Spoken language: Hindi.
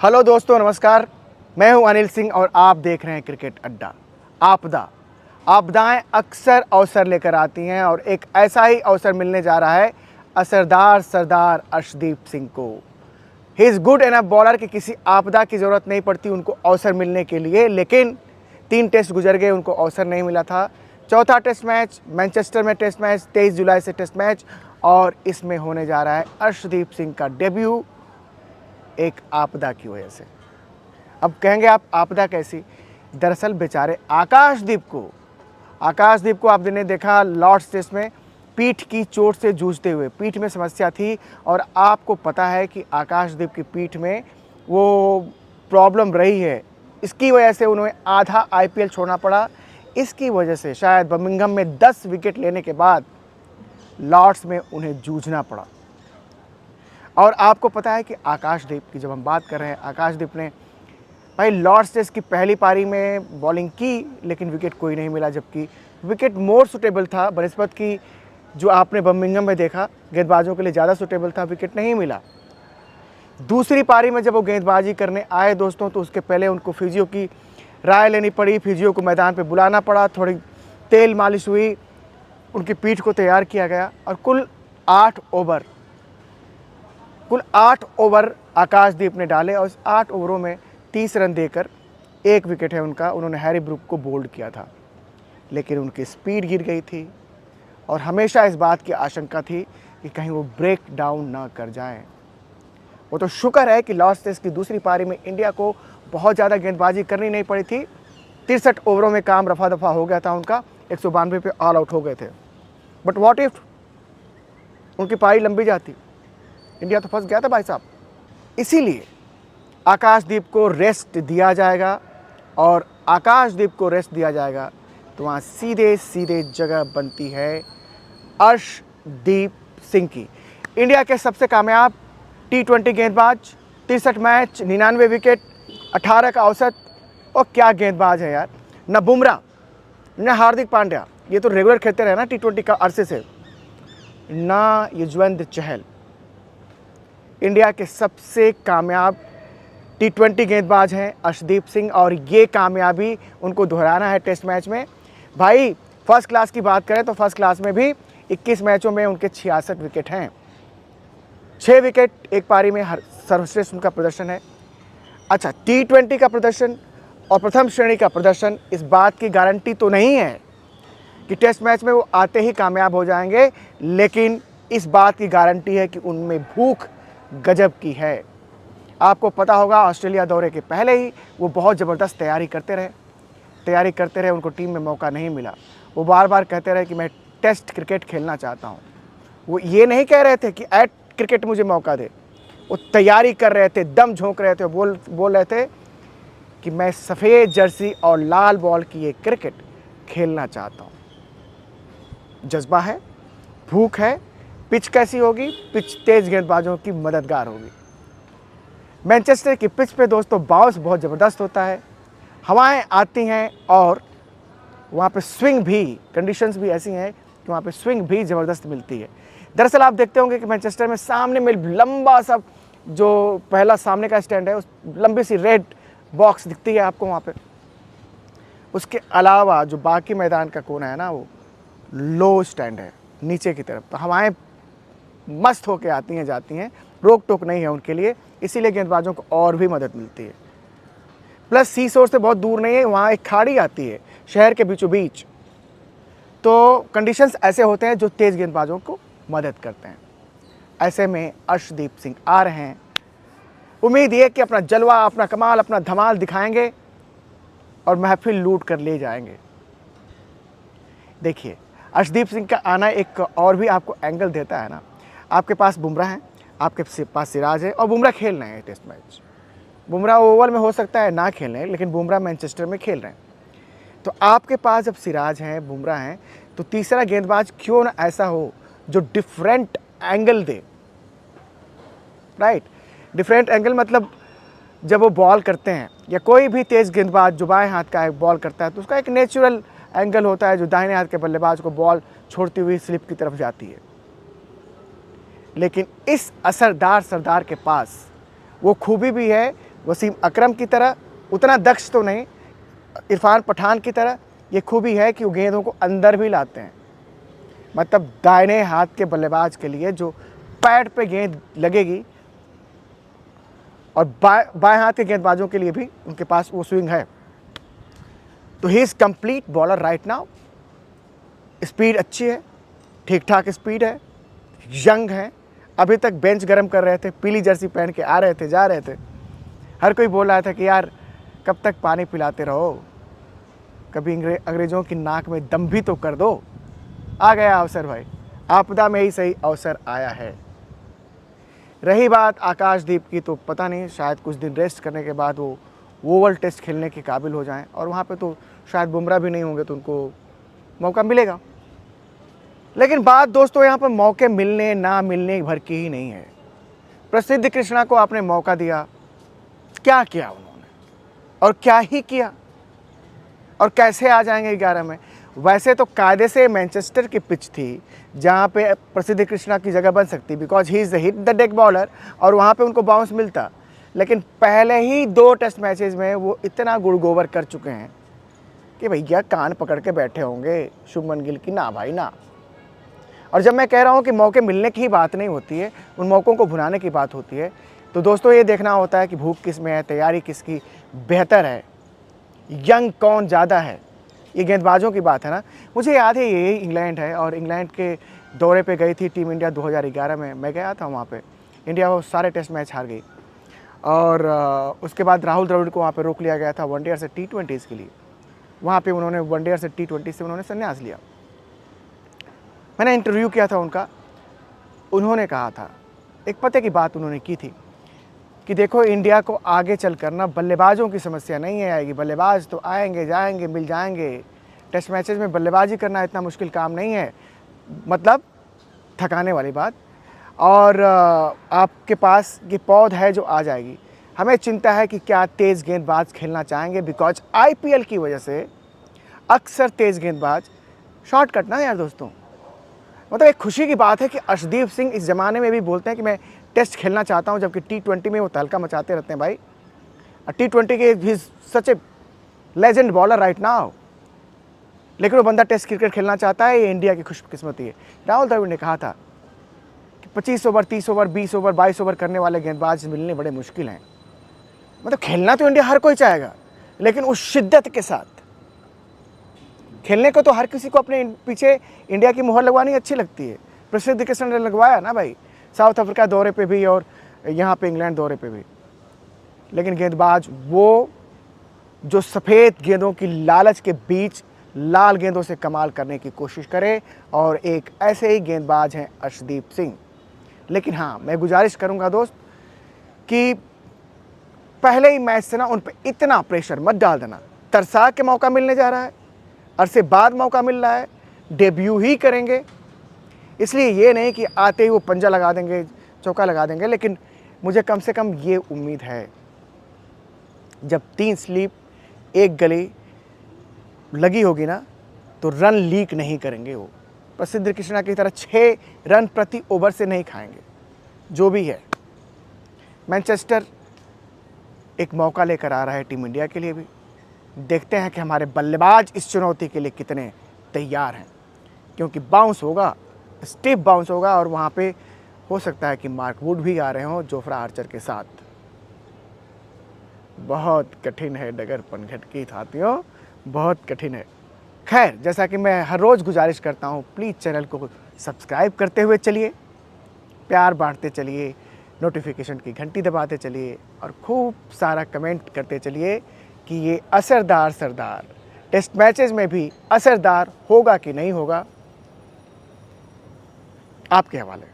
हेलो दोस्तों, नमस्कार। मैं हूं अनिल सिंह और आप देख रहे हैं क्रिकेट अड्डा। आपदाएं अक्सर अवसर लेकर आती हैं और एक ऐसा ही अवसर मिलने जा रहा है असरदार सरदार अर्शदीप सिंह को। He is good enough bowler कि किसी आपदा की ज़रूरत नहीं पड़ती उनको अवसर मिलने के लिए, लेकिन 3 टेस्ट गुजर गए, उनको अवसर नहीं मिला था। चौथा टेस्ट मैच मैनचेस्टर में टेस्ट मैच, 23 जुलाई से टेस्ट मैच, और इसमें होने जा रहा है अर्शदीप सिंह का डेब्यू एक आपदा की वजह से। अब कहेंगे आप आपदा कैसी? दरअसल बेचारे आकाशदीप को आपने देखा लॉर्ड्स टेस्ट में पीठ की चोट से जूझते हुए, पीठ में समस्या थी और आपको पता है कि आकाशदीप की पीठ में वो प्रॉब्लम रही है। इसकी वजह से उन्हें आधा आईपीएल छोड़ना पड़ा। इसकी वजह से शायद बर्मिंघम में 10 विकेट लेने के बाद लॉर्ड्स में उन्हें जूझना पड़ा। और आपको पता है कि आकाशदीप की जब हम बात कर रहे हैं, आकाशदीप ने भाई लॉर्ड्स टेस्ट की पहली पारी में बॉलिंग की, लेकिन विकेट कोई नहीं मिला, जबकि विकेट मोर सुटेबल था बनस्पत की जो आपने बर्मिंघम में देखा, गेंदबाजों के लिए ज़्यादा सुटेबल था, विकेट नहीं मिला। दूसरी पारी में जब वो गेंदबाजी करने आए दोस्तों, तो उसके पहले उनको फिजियो की राय लेनी पड़ी, फिजियो को मैदान पर बुलाना पड़ा, थोड़ी तेल मालिश हुई, उनकी पीठ को तैयार किया गया और कुल 8 ओवर आकाशदीप ने डाले और उस 8 ओवरों में 30 रन देकर 1 विकेट है उनका, उन्होंने हैरी ब्रूक को बोल्ड किया था। लेकिन उनकी स्पीड गिर गई थी और हमेशा इस बात की आशंका थी कि कहीं वो ब्रेक डाउन ना कर जाएं। वो तो शुक्र है कि लॉर्ड्स टेस्ट की दूसरी पारी में इंडिया को बहुत ज़्यादा गेंदबाजी करनी नहीं पड़ी थी। 63 ओवरों में काम रफा दफा हो गया था उनका, 192 पे ऑल आउट हो गए थे। बट व्हाट इफ उनकी पारी लंबी जाती, इंडिया तो फंस गया था भाई साहब। इसीलिए आकाशदीप को रेस्ट दिया जाएगा और आकाशदीप को रेस्ट दिया जाएगा तो वहाँ सीधे जगह बनती है अर्शदीप सिंह की। इंडिया के सबसे कामयाब T20 गेंदबाज, 63 मैच, 99 विकेट, 18 का औसत। और क्या गेंदबाज है यार, न बुमराह न हार्दिक पांड्या, ये तो रेगुलर खेलते रहे ना T20 का अरसे से, ना युजवेंद्र चहल। इंडिया के सबसे कामयाब T20 गेंदबाज हैं अर्शदीप सिंह और ये कामयाबी उनको दोहराना है टेस्ट मैच में। भाई फर्स्ट क्लास की बात करें तो फर्स्ट क्लास में भी 21 मैचों में उनके 66 विकेट हैं, 6 विकेट एक पारी में, हर सर्वश्रेष्ठ उनका प्रदर्शन है। अच्छा, T20 का प्रदर्शन और प्रथम श्रेणी का प्रदर्शन इस बात की गारंटी तो नहीं है कि टेस्ट मैच में वो आते ही कामयाब हो जाएंगे, लेकिन इस बात की गारंटी है कि उनमें भूख गजब की है। आपको पता होगा ऑस्ट्रेलिया दौरे के पहले ही वो बहुत ज़बरदस्त तैयारी करते रहे, उनको टीम में मौका नहीं मिला। वो बार बार कहते रहे कि मैं टेस्ट क्रिकेट खेलना चाहता हूँ। वो ये नहीं कह रहे थे कि ऐट क्रिकेट मुझे मौका दे, वो तैयारी कर रहे थे, दम झोंक रहे थे, बोल रहे थे कि मैं सफ़ेद जर्सी और लाल बॉल की ये क्रिकेट खेलना चाहता हूँ। जज्बा है, भूख है। पिच कैसी होगी? पिच तेज गेंदबाजों की मददगार होगी। मैनचेस्टर की पिच पे दोस्तों बाउंस बहुत ज़बरदस्त होता है, हवाएं आती हैं और वहाँ पे स्विंग भी, कंडीशंस भी ऐसी हैं कि वहाँ पे स्विंग भी ज़बरदस्त मिलती है। दरअसल आप देखते होंगे कि मैनचेस्टर में सामने में लंबा सा जो पहला सामने का स्टैंड है, उस लंबी सी रेड बॉक्स दिखती है आपको वहाँ पे। उसके अलावा जो बाकी मैदान का कोना है ना, वो लो स्टैंड है नीचे की तरफ, तो हवाएं मस्त होके आती हैं जाती हैं, रोक टोक नहीं है उनके लिए, इसीलिए गेंदबाजों को और भी मदद मिलती है। प्लस सी शोर से बहुत दूर नहीं है, वहाँ एक खाड़ी आती है शहर के बीचों बीच, तो कंडीशंस ऐसे होते हैं जो तेज़ गेंदबाजों को मदद करते हैं। ऐसे में अर्शदीप सिंह आ रहे हैं, उम्मीद ये कि अपना जलवा, अपना कमाल, अपना धमाल दिखाएंगे और महफिल लूट कर ले जाएंगे। देखिए, अर्शदीप सिंह का आना एक और भी आपको एंगल देता है ना। आपके पास बुमराह हैं, आपके पास सिराज है और बुमराह खेल रहे हैं टेस्ट मैच। बुमराह ओवल में हो सकता है ना खेल रहे हैं, लेकिन बुमराह मैनचेस्टर में खेल रहे हैं। तो आपके पास जब सिराज हैं, बुमराह हैं, तो तीसरा गेंदबाज क्यों ना ऐसा हो जो डिफरेंट एंगल दे, राइट? डिफरेंट एंगल मतलब जब वो बॉल करते हैं या कोई भी तेज़ गेंदबाज जो बाएं हाथ का एक बॉल करता है, तो उसका एक नेचुरल एंगल होता है जो दाहिने हाथ के बल्लेबाज को बॉल छोड़ती हुई स्लिप की तरफ जाती है। लेकिन इस असरदार सरदार के पास वो खूबी भी है वसीम अकरम की तरह उतना दक्ष तो नहीं, इरफान पठान की तरह ये खूबी है कि वो गेंदों को अंदर भी लाते हैं। मतलब दाहिने हाथ के बल्लेबाज के लिए जो पैड पे गेंद लगेगी, और बाएं हाथ के गेंदबाजों के लिए भी उनके पास वो स्विंग है। तो he is complete bowler right now. Speed अच्छी है, ठीक ठाक स्पीड है, यंग है। अभी तक बेंच गर्म कर रहे थे, पीली जर्सी पहन के आ रहे थे, जा रहे थे। हर कोई बोल रहा था कि यार कब तक पानी पिलाते रहो, कभी अंग्रेज़ों की नाक में दम भी तो कर दो। आ गया अवसर भाई, आपदा में ही सही अवसर आया है। रही बात आकाशदीप की, तो पता नहीं, शायद कुछ दिन रेस्ट करने के बाद वो ओवल टेस्ट खेलने के काबिल हो जाएं, और वहाँ पे तो शायद बुमराह भी नहीं होंगे तो उनको मौका मिलेगा। लेकिन बात दोस्तों यहाँ पर मौके मिलने ना मिलने भर की ही नहीं है। प्रसिद्ध कृष्णा को आपने मौका दिया, क्या किया उन्होंने, और क्या ही किया, और कैसे आ जाएंगे 11 में। वैसे तो कायदे से मैनचेस्टर की पिच थी जहाँ पे प्रसिद्ध कृष्णा की जगह बन सकती, because he is the hit the deck bowler, और वहाँ पे उनको बाउंस मिलता। लेकिन पहले ही 2 टेस्ट मैचेस में वो इतना गुड़ गोबर कर चुके हैं कि भैया कान पकड़ के बैठे होंगे शुभमन गिल की, ना भाई ना। और जब मैं कह रहा हूँ कि मौके मिलने की ही बात नहीं होती है, उन मौक़ों को भुनाने की बात होती है, तो दोस्तों ये देखना होता है कि भूख किस में है, तैयारी किसकी बेहतर है, यंग कौन ज़्यादा है। ये गेंदबाजों की बात है ना। मुझे याद है ये इंग्लैंड है, और इंग्लैंड के दौरे पे गई थी टीम इंडिया 2011 में, मैं गया था वहाँ पे। इंडिया वो सारे टेस्ट मैच हार गई, और उसके बाद राहुल द्रविड़ को वहाँ पे रोक लिया गया था वनडे से T20s के लिए। वहाँ पे उन्होंने वनडे से T20 से उन्होंने संन्यास लिया। मैंने इंटरव्यू किया था उनका, उन्होंने कहा था, एक पते की बात उन्होंने की थी कि देखो इंडिया को आगे चल कर ना बल्लेबाजों की समस्या नहीं आएगी, बल्लेबाज तो आएंगे जाएंगे मिल जाएंगे। टेस्ट मैचेस में बल्लेबाजी करना इतना मुश्किल काम नहीं है, मतलब थकाने वाली बात, और आपके पास ये पौध है जो आ जाएगी। हमें चिंता है कि क्या तेज़ गेंदबाज खेलना चाहेंगे, बिकॉज IPL की वजह से अक्सर तेज़ गेंदबाज शॉर्टकट ना यार दोस्तों। मतलब एक खुशी की बात है कि अर्शदीप सिंह इस ज़माने में भी बोलते हैं कि मैं टेस्ट खेलना चाहता हूं, जबकि T20 में वो तहलका मचाते रहते हैं भाई। T20 के ही such a legend bowler right now, लेकिन वो बंदा टेस्ट क्रिकेट खेलना चाहता है, ये इंडिया की खुशकिस्मती है। राहुल द्रविड़ ने कहा था कि 25 ओवर 30 ओवर 20 ओवर 22 ओवर करने वाले गेंदबाज मिलने बड़े मुश्किल हैं। मतलब खेलना तो इंडिया हर कोई चाहेगा, लेकिन उस शिद्दत के साथ खेलने को तो हर किसी को अपने पीछे इंडिया की मोहर लगवानी अच्छी लगती है। प्रसिद्ध कृष्ण ने लगवाया ना भाई, साउथ अफ्रीका दौरे पे भी और यहाँ पे इंग्लैंड दौरे पे भी। लेकिन गेंदबाज वो जो सफ़ेद गेंदों की लालच के बीच लाल गेंदों से कमाल करने की कोशिश करे, और एक ऐसे ही गेंदबाज हैं अर्शदीप सिंह। लेकिन हाँ, मैं गुजारिश करूँगा दोस्त कि पहले ही मैच से ना उन पर इतना प्रेशर मत डाल देना। तरसा के मौका मिलने जा रहा है, अरसे बाद मौका मिल रहा है, डेब्यू ही करेंगे, इसलिए ये नहीं कि आते ही वो पंजा लगा देंगे, चौका लगा देंगे। लेकिन मुझे कम से कम ये उम्मीद है, जब 3 स्लीप 1 गली लगी होगी ना, तो रन लीक नहीं करेंगे वो। प्रसिद्ध कृष्णा की तरह 6 रन प्रति ओवर से नहीं खाएंगे। जो भी है, मैनचेस्टर एक मौका लेकर आ रहा है टीम इंडिया के लिए भी। देखते हैं कि हमारे बल्लेबाज इस चुनौती के लिए कितने तैयार हैं, क्योंकि बाउंस होगा, स्टिफ बाउंस होगा, और वहाँ पे हो सकता है कि मार्क वुड भी आ रहे हों जोफ्रा आर्चर के साथ। बहुत कठिन है डगर पनघट की साथियों, बहुत कठिन है। खैर, जैसा कि मैं हर रोज़ गुजारिश करता हूँ, प्लीज़ चैनल को सब्सक्राइब करते हुए चलिए, प्यार बांटते चलिए, नोटिफिकेशन की घंटी दबाते चलिए, और खूब सारा कमेंट करते चलिए कि ये असरदार सरदार टेस्ट मैचेस में भी असरदार होगा कि नहीं होगा, आपके हवाले।